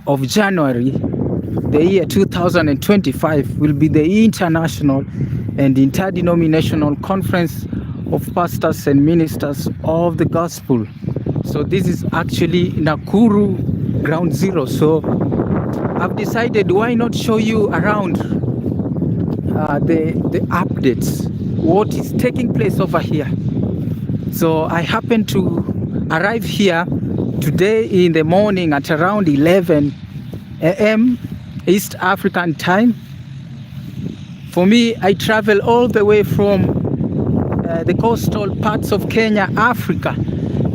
of January, the year 2025, will be the International and Interdenominational Conference of Pastors and Ministers of the Gospel. So this is actually Nakuru Ground Zero. So I've decided, why not show you around the updates, what is taking place over here. So I happened to arrive here today in the morning at around 11 a.m. East African time. For me, I travel all the way from the coastal parts of Kenya, Africa,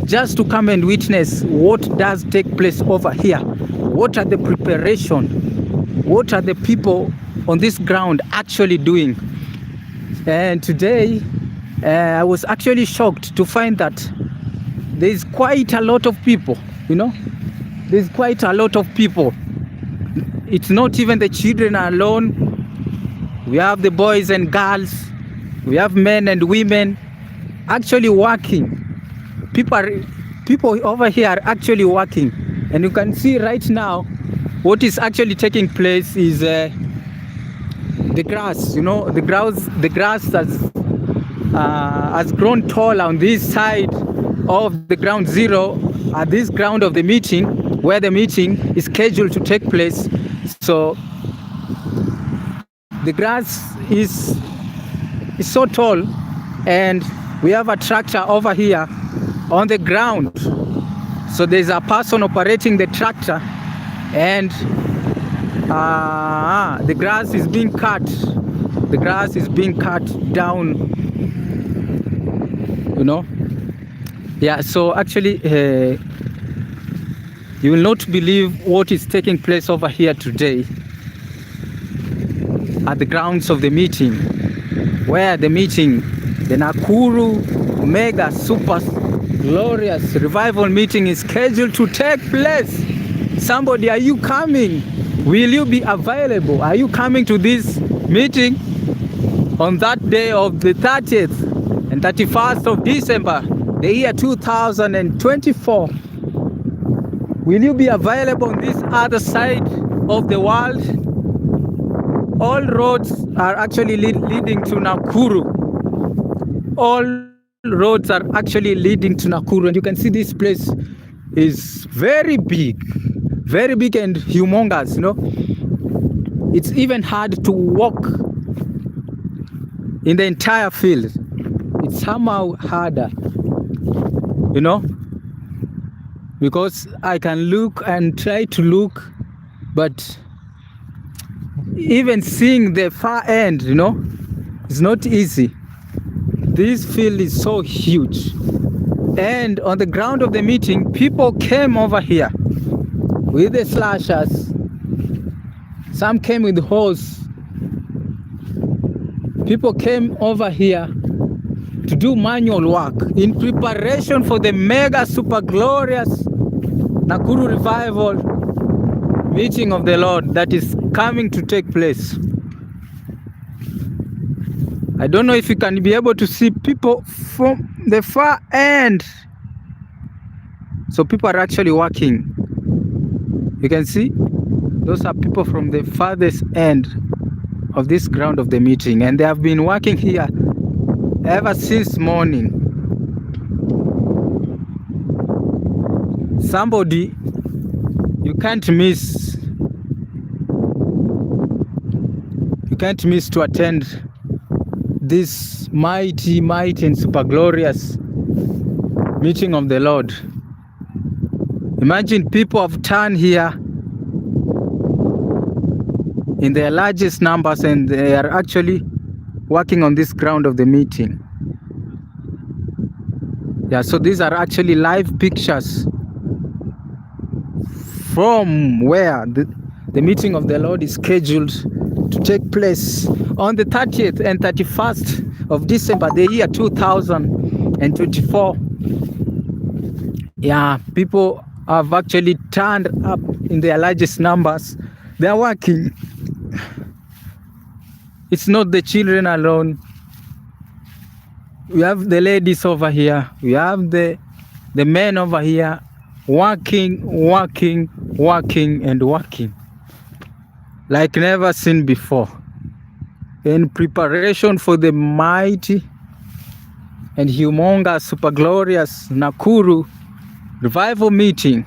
just to come and witness what does take place over here. What are the preparation? What are the people on this ground actually doing? And today, I was actually shocked to find that there is quite a lot of people, there's quite a lot of people. It's not even the children alone. We have the boys and girls, we have men and women actually working. People over here are actually working. And you can see right now, what is actually taking place is the grass, the grass has grown tall on this side of the ground zero, at this ground of the meeting, where the meeting is scheduled to take place. So the grass is so tall, and we have a tractor over here on the ground. So there's a person operating the tractor, and the grass is being cut. The grass is being cut down, Yeah, so actually, you will not believe what is taking place over here today at the grounds of the meeting, where the Nakuru Mega Super Glorious Revival meeting is scheduled to take place. Somebody, are you coming? Will you be available? Are you coming to this meeting on that day of the 30th and 31st of December, the year 2024? Will you be available on this other side of the world? All roads are actually leading to Nakuru. All roads are actually leading to Nakuru, and you can see this place is very big and humongous. It's even hard to walk in the entire field. It's somehow harder, because I can look and try to look, but even seeing the far end, it's not easy. This field is so huge. And on the ground of the meeting, people came over here with the slashers. Some came with hose. People came over here to do manual work in preparation for the mega super glorious Nakuru Revival meeting of the Lord that is coming to take place. I don't know if you can be able to see people from the far end. So people are actually working. You can see those are people from the farthest end of this ground of the meeting, and they have been working here ever since morning. Somebody, you can't miss to attend this mighty and super glorious meeting of the Lord. Imagine people have turned here in their largest numbers, and they are actually working on this ground of the meeting. Yeah, so these are actually live pictures from where the meeting of the Lord is scheduled to take place on the 30th and 31st of December, the year 2024. Yeah, people have actually turned up in their largest numbers. They are working. It's not the children alone. We have the ladies over here. We have the men over here. working, working, working, and working like never seen before, in preparation for the mighty and humongous, super glorious Nakuru revival meeting.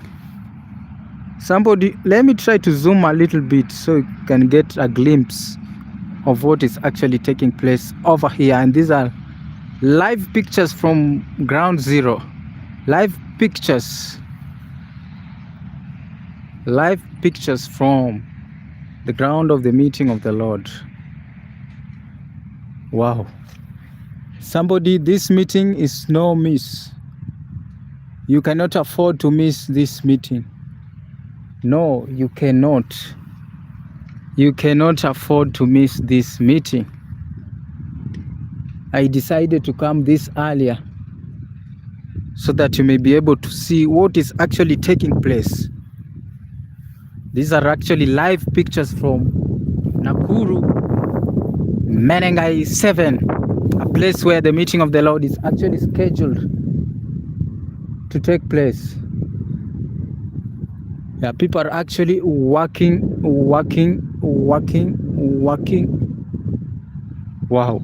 Somebody, let me try to zoom a little bit so you can get a glimpse of what is actually taking place over here. And these are live pictures from ground zero. Live pictures from the ground of the meeting of the Lord. Wow. Somebody, this meeting is no miss. You cannot afford to miss this meeting. No, you cannot. You cannot afford to miss this meeting. I decided to come this earlier so that you may be able to see what is actually taking place. These are actually live pictures from Nakuru, Menengai 7, a place where the meeting of the Lord is actually scheduled to take place. Yeah, people are actually working. Wow.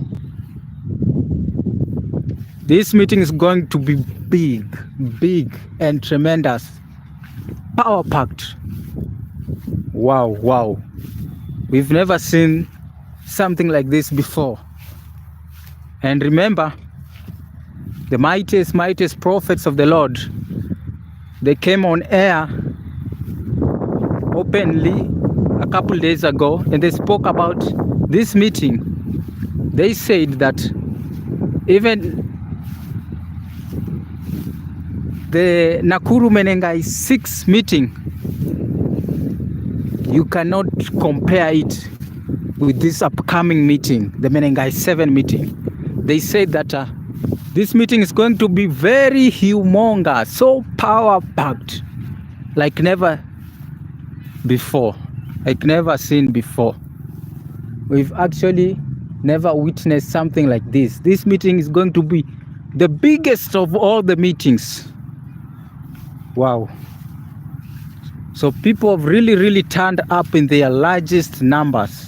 This meeting is going to be big and tremendous. Power-packed. Wow. We've never seen something like this before. And remember, the mightiest prophets of the Lord, they came on air openly a couple days ago, and they spoke about this meeting. They said that even the Nakuru Menengai 6 meeting, you cannot compare it with this upcoming meeting, the Menengai 7 meeting. They said that this meeting is going to be very humongous, so power-packed, like never before, like never seen before. We've actually never witnessed something like this. This meeting is going to be the biggest of all the meetings. Wow. So people have really turned up in their largest numbers.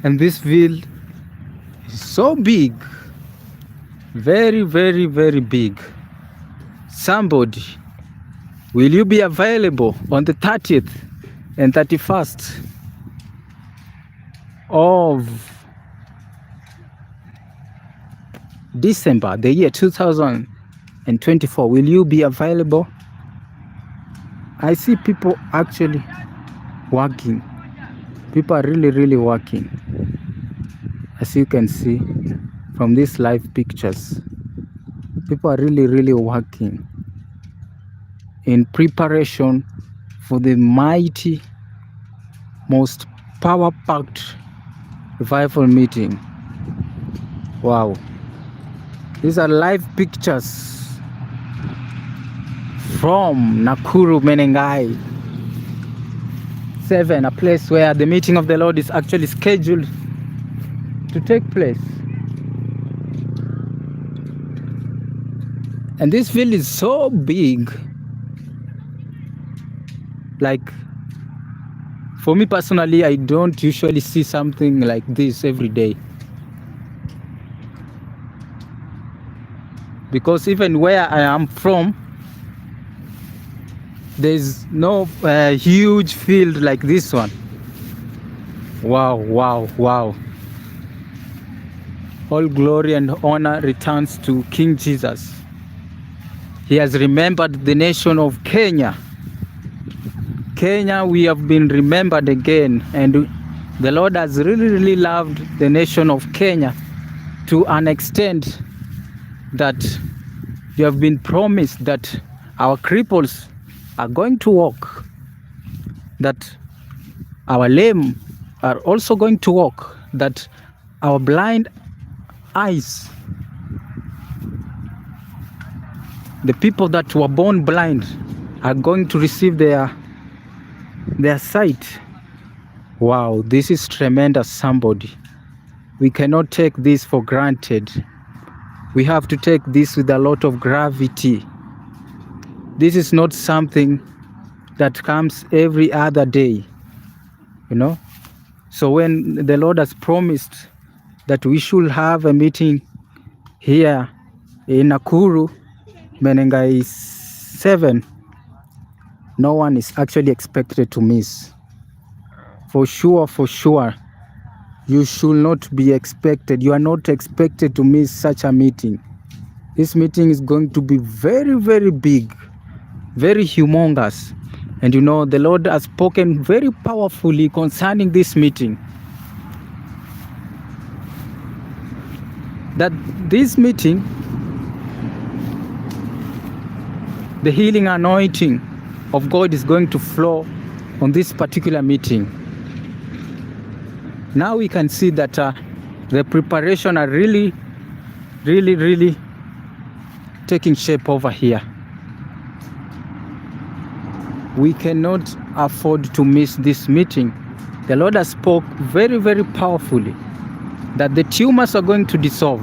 And this field is so big. Very big. Somebody, will you be available on the 30th and 31st of December, the year 2024? Will you be available? I see people actually working. People are really working, as you can see from these live pictures. People are really working in preparation for the mighty, most power-packed revival meeting. Wow. These are live pictures from Nakuru Menengai 7, a place where the meeting of the Lord is actually scheduled to take place. And this field is so big. Like, for me personally, I don't usually see something like this every day. Because even where I am from, there's no huge field like this one. Wow. All glory and honor returns to King Jesus. He has remembered the nation of Kenya. Kenya, we have been remembered again, and the Lord has really loved the nation of Kenya to an extent that you have been promised that our cripples are going to walk, that our lame are also going to walk, that our blind eyes, the people that were born blind, are going to receive their sight. Wow, this is tremendous, somebody. We cannot take this for granted. We have to take this with a lot of gravity. This is not something that comes every other day, you know. So when the Lord has promised that we should have a meeting here in Nakuru, Menengai 7, no one is actually expected to miss. For sure, you should not be expected. You are not expected to miss such a meeting. This meeting is going to be very, very big, very humongous. And you know, the Lord has spoken very powerfully concerning this meeting. That this meeting, the healing anointing of God is going to flow on this particular meeting. Now we can see that the preparation are really taking shape over here. We cannot afford to miss this meeting. The Lord has spoke very, very powerfully that the tumors are going to dissolve.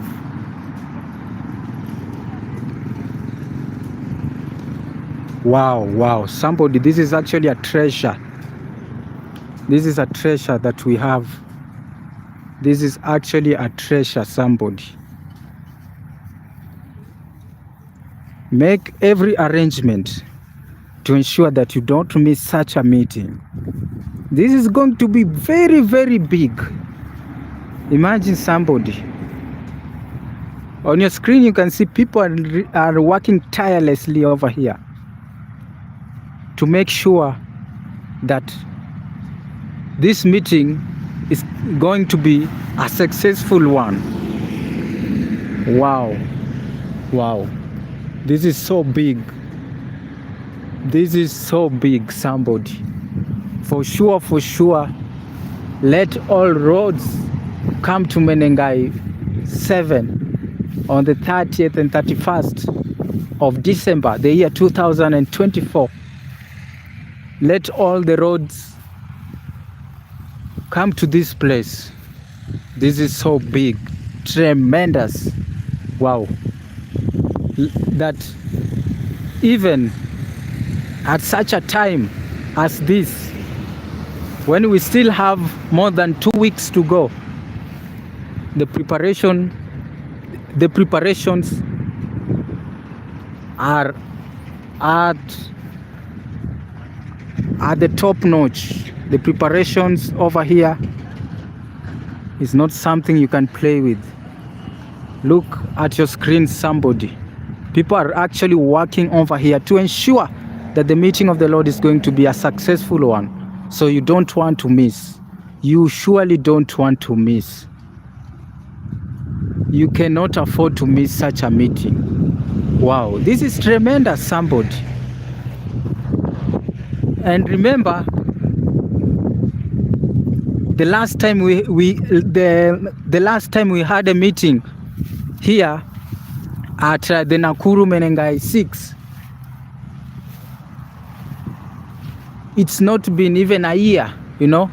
Wow, somebody, this is actually a treasure. This is a treasure that we have. This is actually a treasure, somebody. Make every arrangement to ensure that you don't miss such a meeting. This is going to be very, very big. Imagine, somebody. On your screen, you can see people are working tirelessly over here to make sure that this meeting is going to be a successful one. Wow. This is so big. This is so big, somebody. For sure, let all roads come to Menengai 7 on the 30th and 31st of December, the year 2024. Let all the roads come to this place. This is so big, tremendous. Wow. That even at such a time as this, when we still have more than 2 weeks to go, the preparations are at the top notch. The preparations over here is not something you can play with. Look at your screen, somebody. People are actually working over here to ensure that the meeting of the Lord is going to be a successful one. So you don't want to miss. You surely don't want to miss. You cannot afford to miss such a meeting. Wow, this is tremendous, somebody. And remember, the last time the last time we had a meeting here at the Nakuru Menengai 6, it's not been even a year, you know,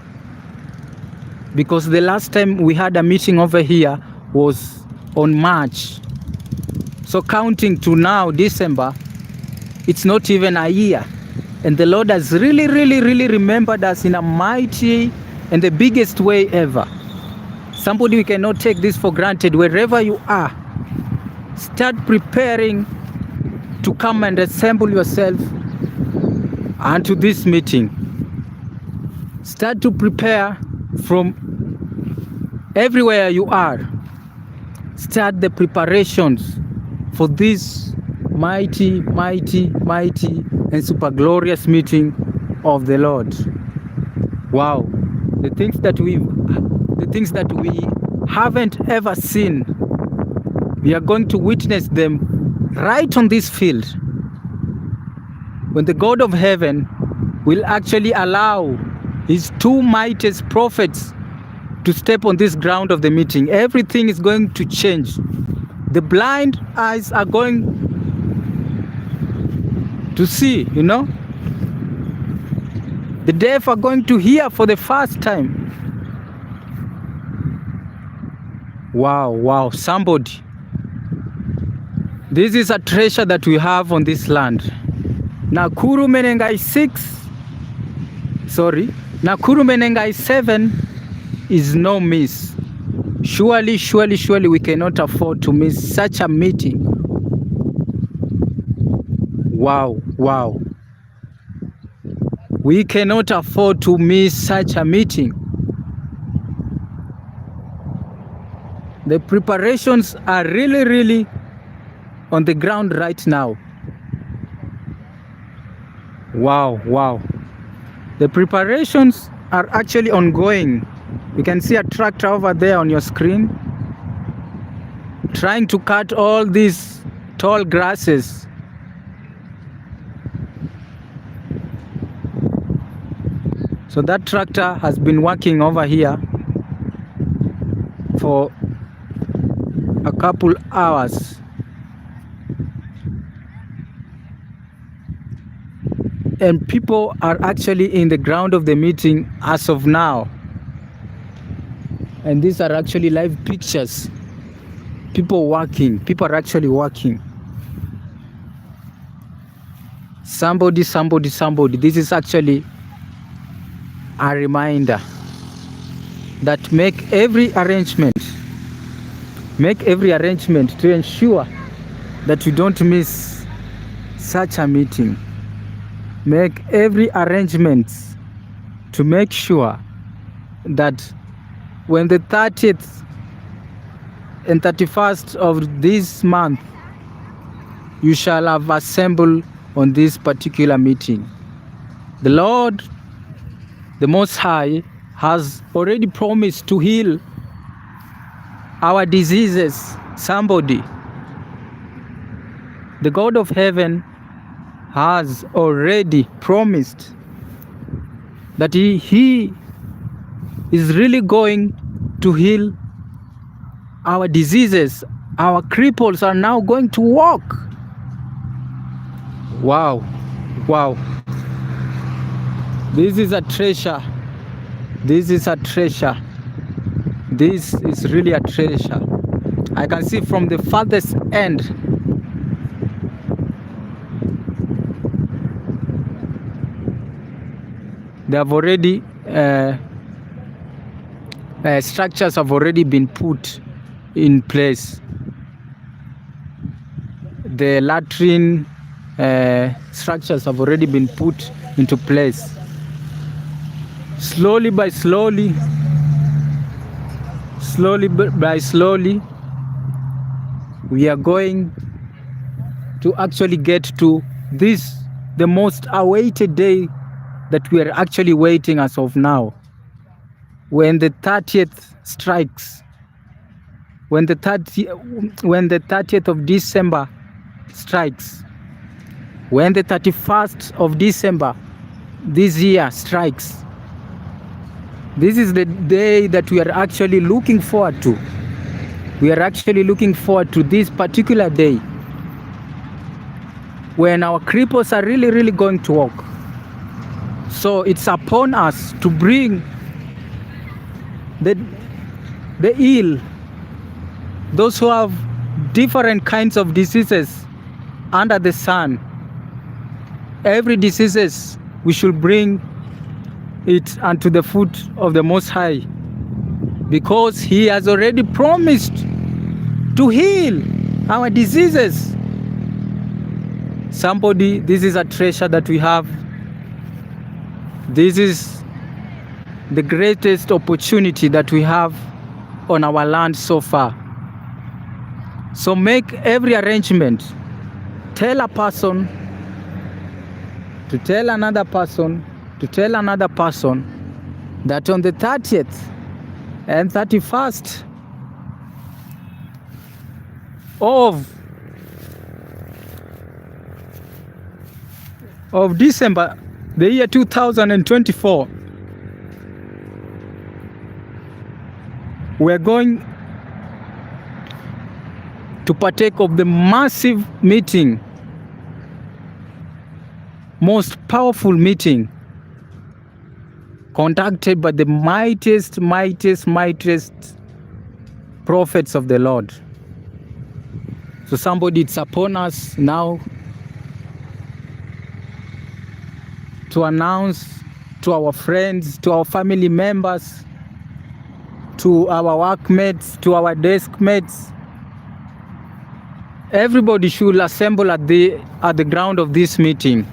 because the last time we had a meeting over here was on March. So counting to now, December, it's not even a year. And the Lord has really remembered us in a mighty and the biggest way ever. Somebody, we cannot take this for granted. Wherever you are, start preparing to come and assemble yourself unto this meeting. Start to prepare from everywhere you are. Start the preparations for this mighty and super glorious meeting of the Lord. Wow, the things that we haven't ever seen, we are going to witness them right on this field, when the God of heaven will actually allow his two mightiest prophets to step on this ground of the meeting. Everything is going to change. The blind eyes are going to see, you know. The deaf are going to hear for the first time. Wow, somebody. This is a treasure that we have on this land. Nakuru Menengai 7 is no miss. Surely we cannot afford to miss such a meeting. Wow. We cannot afford to miss such a meeting. The preparations are really on the ground right now. Wow. The preparations are actually ongoing. You can see a tractor over there on your screen, trying to cut all these tall grasses. So that tractor has been working over here for a couple hours. And people are actually in the ground of the meeting as of now. And these are actually live pictures. People are actually working. Somebody. This is actually a reminder that make every arrangement to ensure that you don't miss such a meeting. Make every arrangement to make sure that when the 30th and 31st of this month, you shall have assembled on this particular meeting. The Lord, the Most High, has already promised to heal our diseases. Somebody. The God of heaven has already promised that he is really going to heal our diseases. Our cripples are now going to walk. Wow. This is a treasure. This is really a treasure. I can see from the farthest end. They have already structures have already been put in place. The latrine structures have already been put into place. Slowly by slowly, we are going to actually get to this, the most awaited day that we are actually waiting as of now. When the 30th strikes, when the 30th of December strikes, when the 31st of December this year strikes, this is the day that we are actually looking forward to. We are actually looking forward to this particular day when our cripples are really going to walk. So it's upon us to bring the ill, those who have different kinds of diseases under the sun. Every diseases, we should bring it unto the foot of the Most High, because He has already promised to heal our diseases. Somebody, this is a treasure that we have. This is the greatest opportunity that we have on our land so far. So make every arrangement. Tell a person to tell another person to tell another person that on the 30th and 31st of December, the year 2024, we're going to partake of the massive meeting, most powerful meeting contacted by the mightiest prophets of the Lord. So somebody, it's upon us now to announce to our friends, to our family members, to our workmates, to our desk mates. Everybody should assemble at the ground of this meeting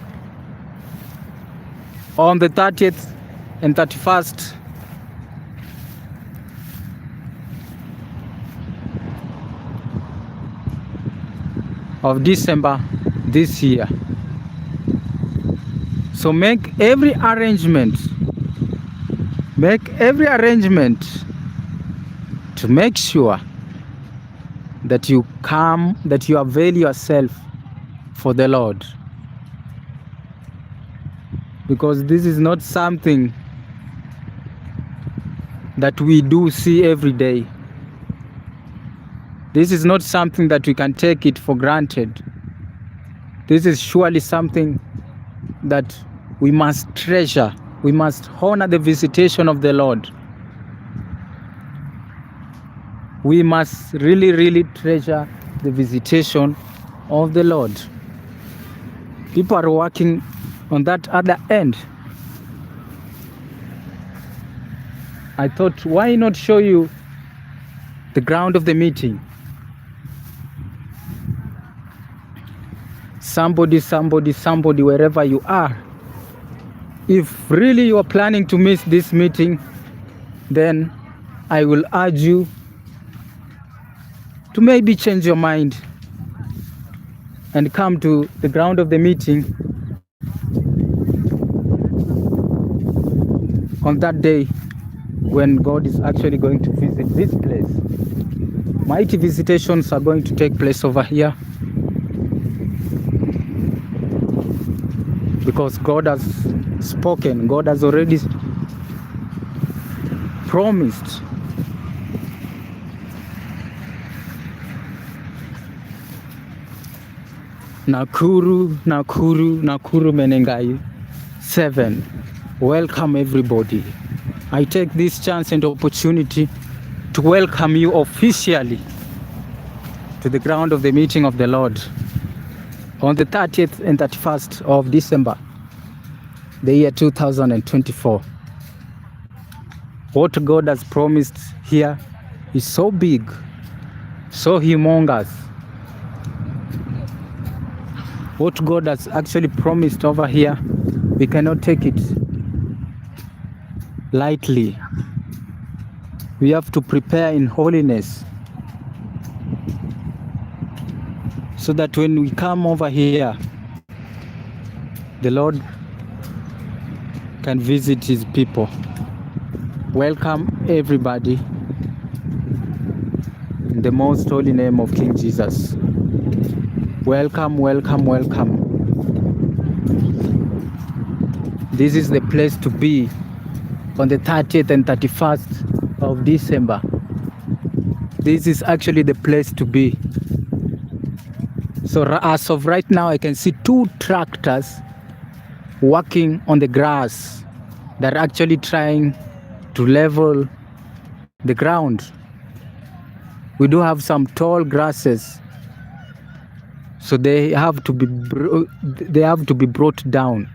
on the 30th and 31st of December this year. So make every arrangement to make sure that you come, that you avail yourself for the Lord. Because this is not something that we do see every day. This is not something that we can take it for granted. This is surely something that we must treasure. We must honor the visitation of the Lord. We must really treasure the visitation of the Lord. People are working on that other end. I thought, why not show you the ground of the meeting? Somebody, wherever you are, if really you are planning to miss this meeting, then I will urge you to maybe change your mind and come to the ground of the meeting on that day when God is actually going to visit this place. Mighty visitations are going to take place over here, because God has spoken, God has already promised. Nakuru, Menengai 7. Welcome everybody. I take this chance and opportunity to welcome you officially to the ground of the meeting of the Lord on the 30th and 31st of December, the year 2024. What God has promised here is so big, so humongous. What God has actually promised over here, we cannot take it lightly. We have to prepare in holiness, so that when we come over here, the Lord can visit his people. Welcome everybody in the most holy name of King Jesus. Welcome. This is the place to be on the 30th and 31st of December. This is actually the place to be. So as of right now, I can see 2 tractors working on the grass. They're actually trying to level the ground. We do have some tall grasses, so they have to be brought down.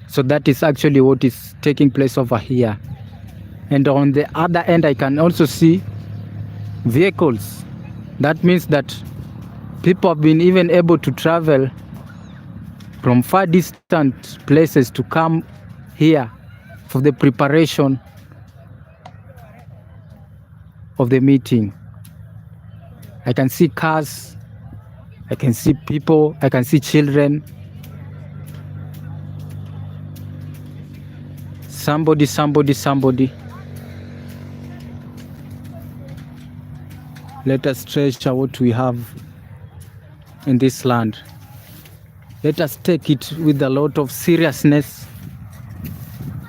So that is actually what is taking place over here. And on the other end, I can also see vehicles. That means that people have been even able to travel from far distant places to come here for the preparation of the meeting. I can see cars, I can see people, I can see children. Somebody. Let us treasure what we have in this land. Let us take it with a lot of seriousness.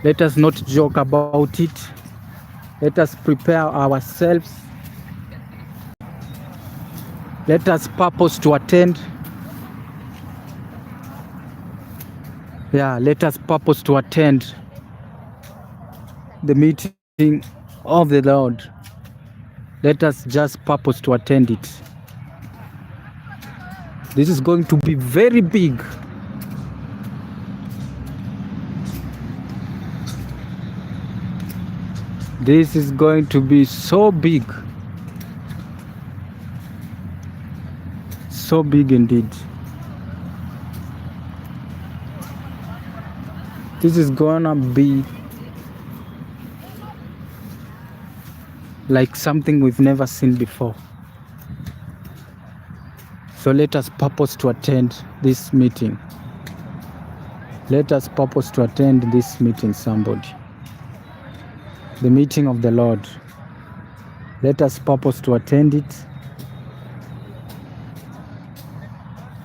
Let us not joke about it. Let us prepare ourselves. Let us purpose to attend. Let us purpose to attend the meeting of the Lord. Let us just purpose to attend it. This is going to be very big. This is going to be so big. So big indeed. This is gonna be like something we've never seen before. So let us purpose to attend this meeting. Let us purpose to attend this meeting, somebody. The meeting of the Lord. Let us purpose to attend it.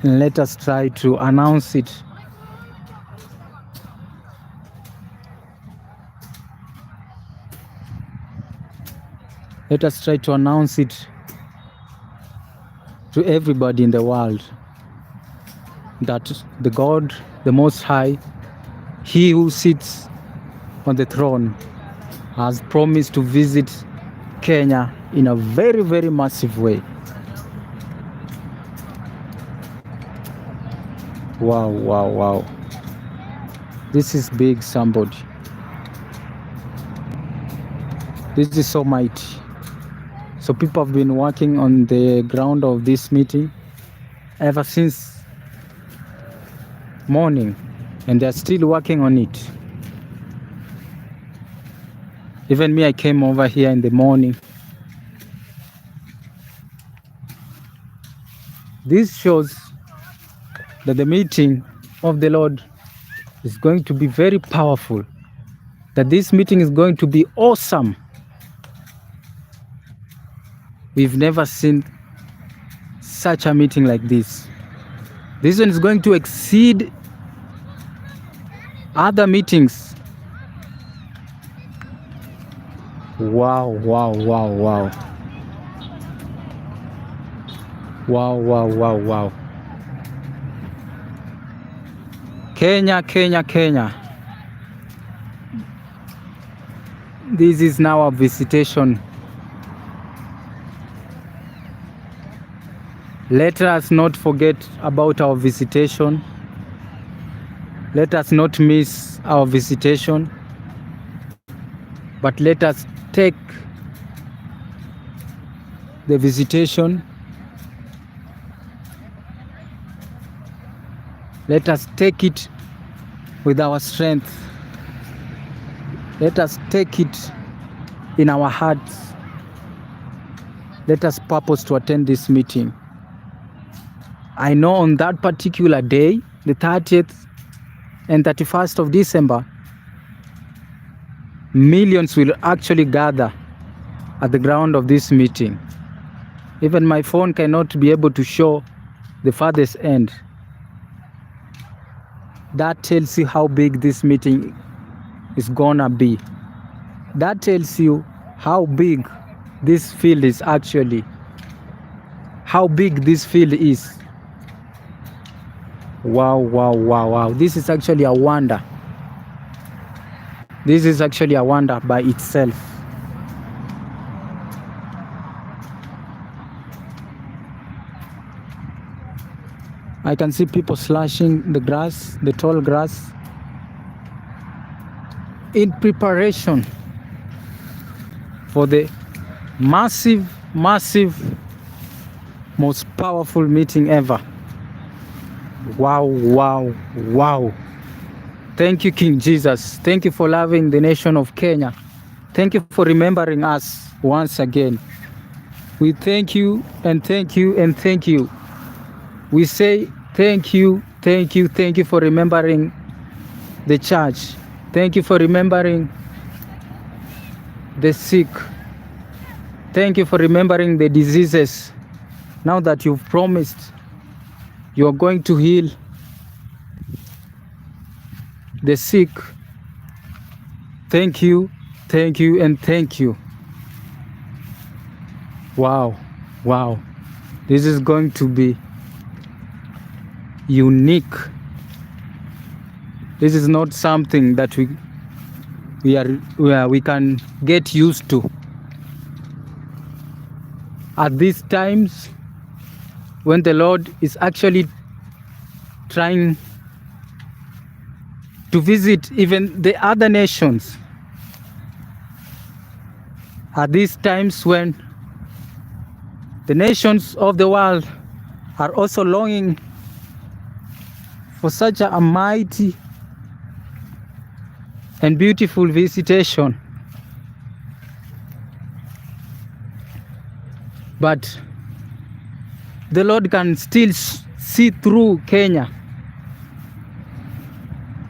And let us try to announce it. Let us try to announce it to everybody in the world that the God, the Most High, He who sits on the throne, has promised to visit Kenya in a very, very massive way. Wow, wow, wow. This is big, somebody. This is so mighty. So people have been working on the ground of this meeting ever since morning, and they're still working on it. Even me, I came over here in the morning. This shows that the meeting of the Lord is going to be very powerful, that this meeting is going to be awesome. We've never seen such a meeting like this. This one is going to exceed other meetings. Wow, wow, wow, wow. Wow, wow, wow, wow. Kenya, Kenya, Kenya. This is now a visitation. Let us not forget about our visitation. Let us not miss our visitation. But let us take the visitation. Let us take it with our strength. Let us take it in our hearts. Let us purpose to attend this meeting. I know on that particular day, the 30th and 31st of December, millions will actually gather at the ground of this meeting. Even my phone cannot be able to show the farthest end. That tells you how big this meeting is gonna be. That tells you how big this field is actually. How big this field is. Wow, wow, wow, wow. This is actually a wonder. This is actually a wonder by itself. I can see people slashing the grass, the tall grass, in preparation for the massive, massive, most powerful meeting ever. Wow, wow, wow. Thank you, King Jesus. Thank you for loving the nation of Kenya. Thank you for remembering us once again. We thank you and thank you and thank you. We say thank you, thank you, thank you for remembering the church. Thank you for remembering the sick. Thank you for remembering the diseases. Now that you've promised you are going to heal the sick. Thank you, and thank you. Wow, wow. This is going to be unique. This is not something that we we can get used to. At these times when the Lord is actually trying to visit even the other nations, at these times when the nations of the world are also longing for such a mighty and beautiful visitation. But the Lord can still see through Kenya,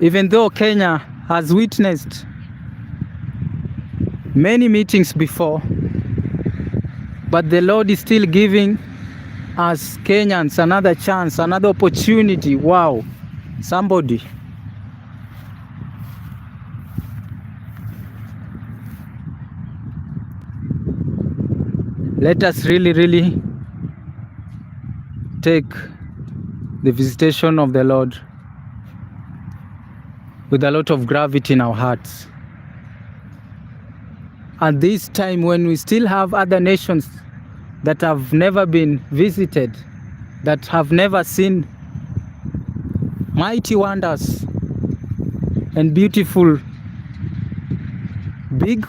even though Kenya has witnessed many meetings before, but the Lord is still giving us Kenyans another chance, another opportunity. Wow, somebody. Let us really take the visitation of the Lord with a lot of gravity in our hearts. At this time when we still have other nations that have never been visited, that have never seen mighty wonders and beautiful big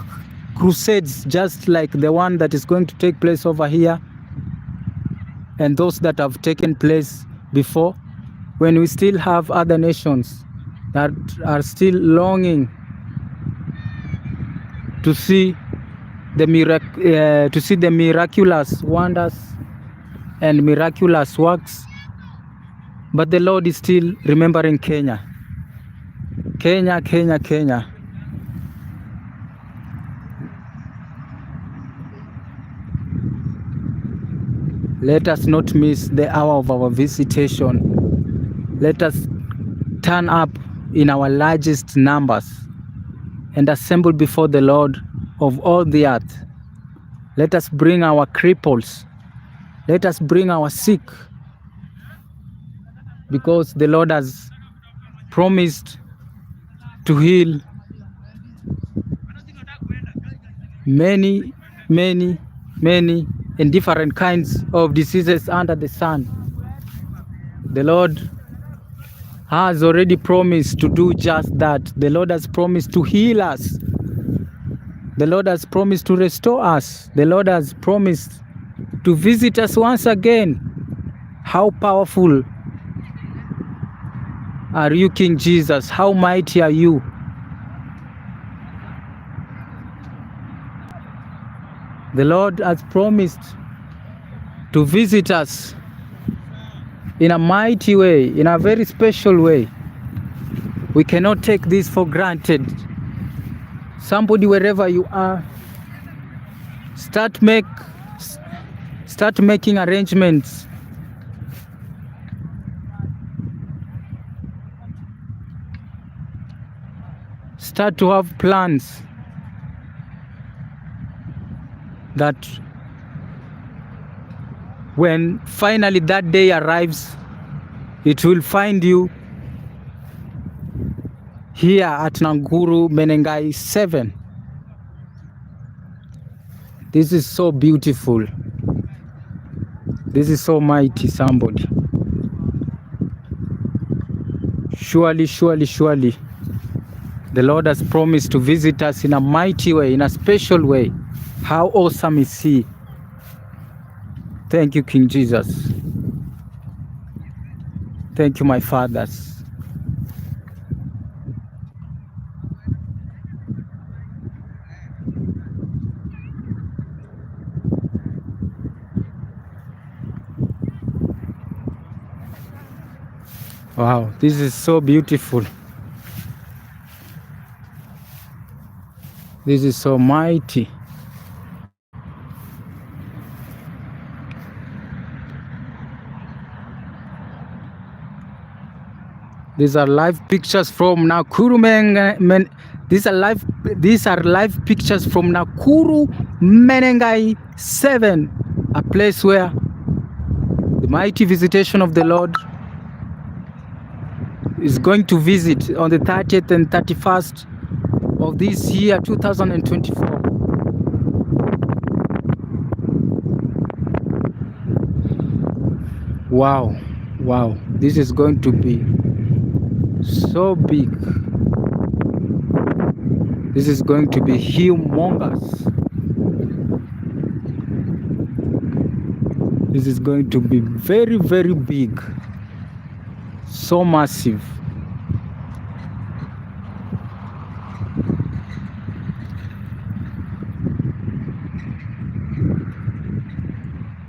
crusades just like the one that is going to take place over here, and those that have taken place before, when we still have other nations that are still longing to see the miraculous wonders and miraculous works, but the Lord is still remembering Kenya. Kenya. Let us not miss the hour of our visitation. Let us turn up in our largest numbers and assemble before the Lord of all the earth. Let us bring our cripples. Let us bring our sick, because the Lord has promised to heal many and different kinds of diseases under the sun. The Lord has already promised to do just that. The Lord has promised to heal us. The Lord has promised to restore us. The Lord has promised to visit us once again. How powerful are you, King Jesus? How mighty are you? The Lord has promised to visit us in a mighty way, in a very special way. We cannot take this for granted. Somebody, wherever you are, start making arrangements. Start to have plans that when finally that day arrives, it will find you here at NAKURU MENENGAI 7. This is so beautiful. This is so mighty, somebody. Surely, the Lord has promised to visit us in a mighty way, in a special way. How awesome is He? Thank you, King Jesus. Thank you, my fathers. Wow, this is so beautiful. This is so mighty. These are live pictures from NAKURU MENENGAI. These are live pictures from NAKURU MENENGAI 7, a place where the mighty visitation of the Lord is going to visit on the 30th and 31st of this year 2024. Wow, wow, this is going to be so big. This is going to be humongous. This is going to be very, very big. So massive.